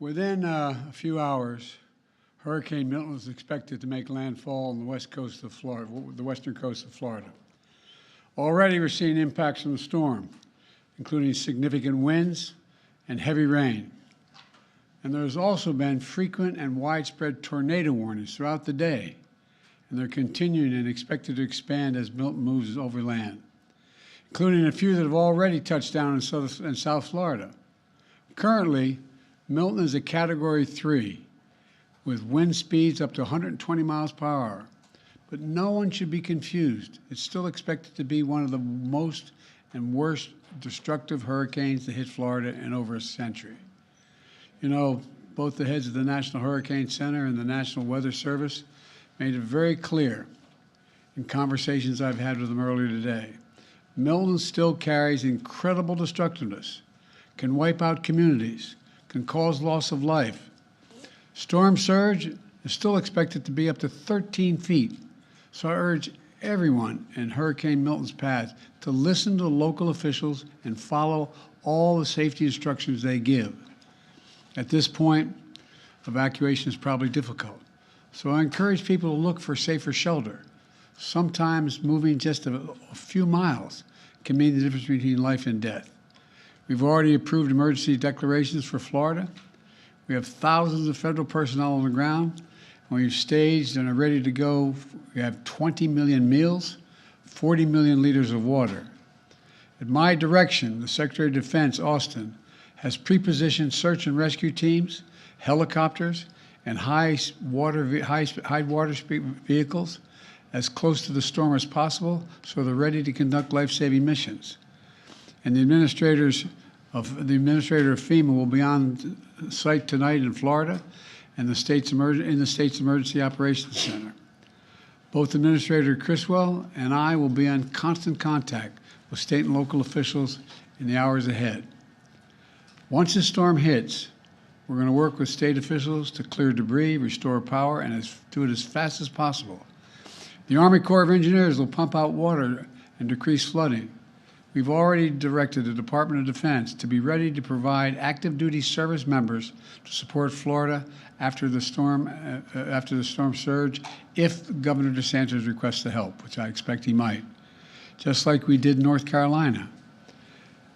Within a few hours, Hurricane Milton is expected to make landfall on the west coast of Florida, the western coast of Florida. Already we're seeing impacts from the storm, including significant winds and heavy rain. And there's also been frequent and widespread tornado warnings throughout the day, and they're continuing and expected to expand as Milton moves over land, including a few that have already touched down in South Florida. Currently, Milton is a Category 3 with wind speeds up to 120 miles per hour. But no one should be confused. It's still expected to be one of the most and worst destructive hurricanes to hit Florida in over a century. You know, both the heads of the National Hurricane Center and the National Weather Service made it very clear in conversations I've had with them earlier today. Milton still carries incredible destructiveness, can wipe out communities, can cause loss of life. Storm surge is still expected to be up to 13 feet. So I urge everyone in Hurricane Milton's path to listen to local officials and follow all the safety instructions they give. At this point, evacuation is probably difficult. So I encourage people to look for safer shelter. Sometimes moving just a few miles can mean the difference between life and death. We've already approved emergency declarations for Florida. We have thousands of federal personnel on the ground, and we've staged and are ready to go. We have 20 million meals, 40 million liters of water. At my direction, the Secretary of Defense, Austin, has pre-positioned search and rescue teams, helicopters, and high water speed vehicles as close to the storm as possible, so they're ready to conduct life-saving missions. And the administrator of FEMA will be on site tonight in Florida and in the state's Emergency Operations Center. Both Administrator Criswell and I will be in constant contact with state and local officials in the hours ahead. Once the storm hits, we're going to work with state officials to clear debris, restore power, and do it as fast as possible. The Army Corps of Engineers will pump out water and decrease flooding. We've already directed the Department of Defense to be ready to provide active duty service members to support Florida after the storm surge if Governor DeSantis requests the help, which I expect he might, just like we did in North Carolina.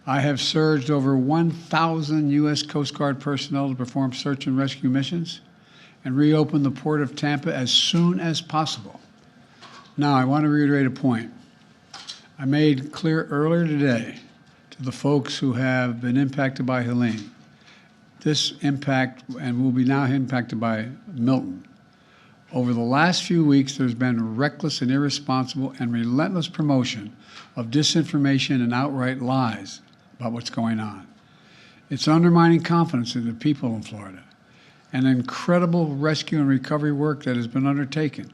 I have surged over 1,000 U.S. Coast Guard personnel to perform search and rescue missions and reopen the Port of Tampa as soon as possible. Now, I want to reiterate a point I made clear earlier today to the folks who have been impacted by Helene. this impact and will be now impacted by Milton. Over the last few weeks, there's been a reckless and irresponsible and relentless promotion of disinformation and outright lies about what's going on. It's undermining confidence in the people in Florida, and incredible rescue and recovery work that has been undertaken.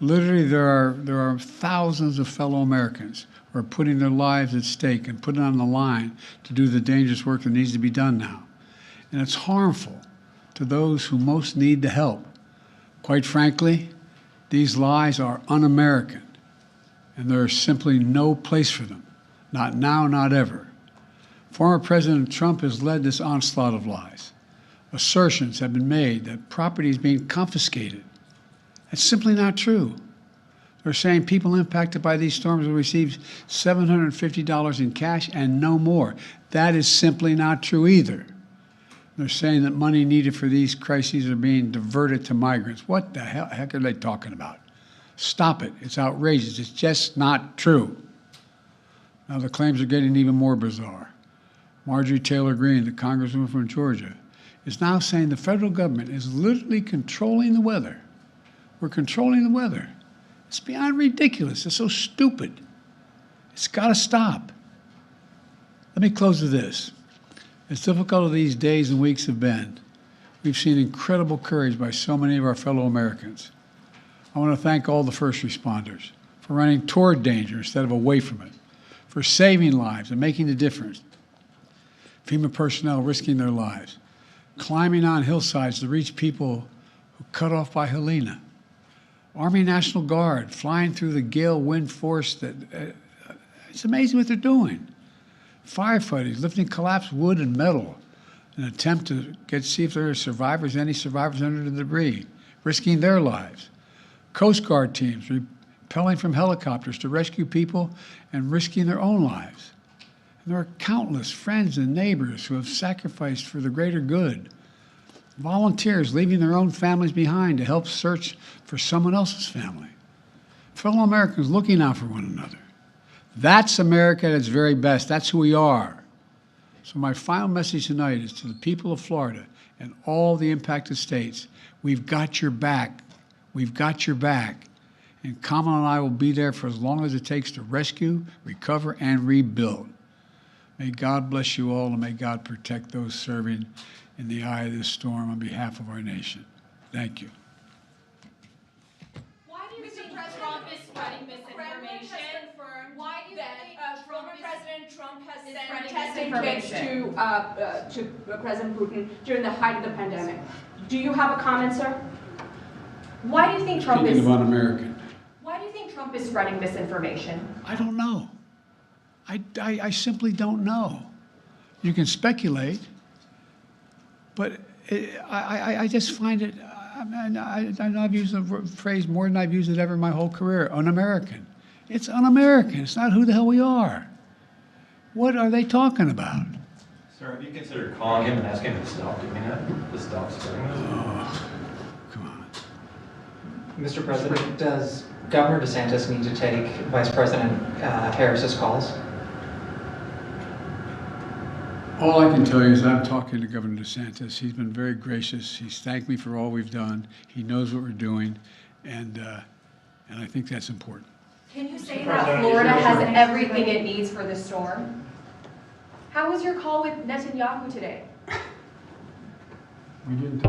Literally, there are thousands of fellow Americans who are putting their lives at stake and putting it on the line to do the dangerous work that needs to be done now. And it's harmful to those who most need the help. Quite frankly, these lies are un-American, and there is simply no place for them, not now, not ever. Former President Trump has led this onslaught of lies. Assertions have been made that property is being confiscated. That's simply not true. They're saying people impacted by these storms will receive $750 in cash and no more. That is simply not true either. They're saying that money needed for these crises are being diverted to migrants. What the heck are they talking about? Stop it. It's outrageous. It's just not true. Now the claims are getting even more bizarre. Marjorie Taylor Greene, the congresswoman from Georgia, is now saying the federal government is literally controlling the weather. We're controlling the weather. It's beyond ridiculous. It's so stupid. It's got to stop. Let me close with this. As difficult as these days and weeks have been, we've seen incredible courage by so many of our fellow Americans. I want to thank all the first responders for running toward danger instead of away from it, for saving lives and making a difference. FEMA personnel risking their lives, climbing on hillsides to reach people who cut off by Helena. Army National Guard flying through the gale wind force that it's amazing what they're doing. Firefighters lifting collapsed wood and metal in an attempt to see if there are survivors, any survivors under the debris, risking their lives. Coast Guard teams rappelling from helicopters to rescue people and risking their own lives. And there are countless friends and neighbors who have sacrificed for the greater good. Volunteers leaving their own families behind to help search for someone else's family. Fellow Americans looking out for one another. That's America at its very best. That's who we are. So my final message tonight is to the people of Florida and all the impacted states. We've got your back. We've got your back. And Kamala and I will be there for as long as it takes to rescue, recover, and rebuild. May God bless you all, and may God protect those serving in the eye of this storm on behalf of our nation. Thank you. Why do you think Trump is spreading misinformation? Why do you think former President Trump has sent testing kits to President Putin during the height of the pandemic? Do you have a comment, sir? Why do you think Trump Speaking of un-American. Why do you think Trump is spreading misinformation? I don't know. I simply don't know. You can speculate, but I just find it, I know I've used the phrase more than I've used it ever in my whole career, un-American. It's un-American. It's not who the hell we are. What are they talking about? Sir, have you considered calling him and asking him to stop doing that? To stop spreading it? Oh, come on. Mr. President, does Governor DeSantis need to take Vice President Harris's calls? All I can tell you is I'm talking to Governor DeSantis. He's been very gracious. He's thanked me for all we've done. He knows what we're doing, and I think that's important. Can you say that Florida has everything it needs for this storm? How was your call with Netanyahu today? We didn't.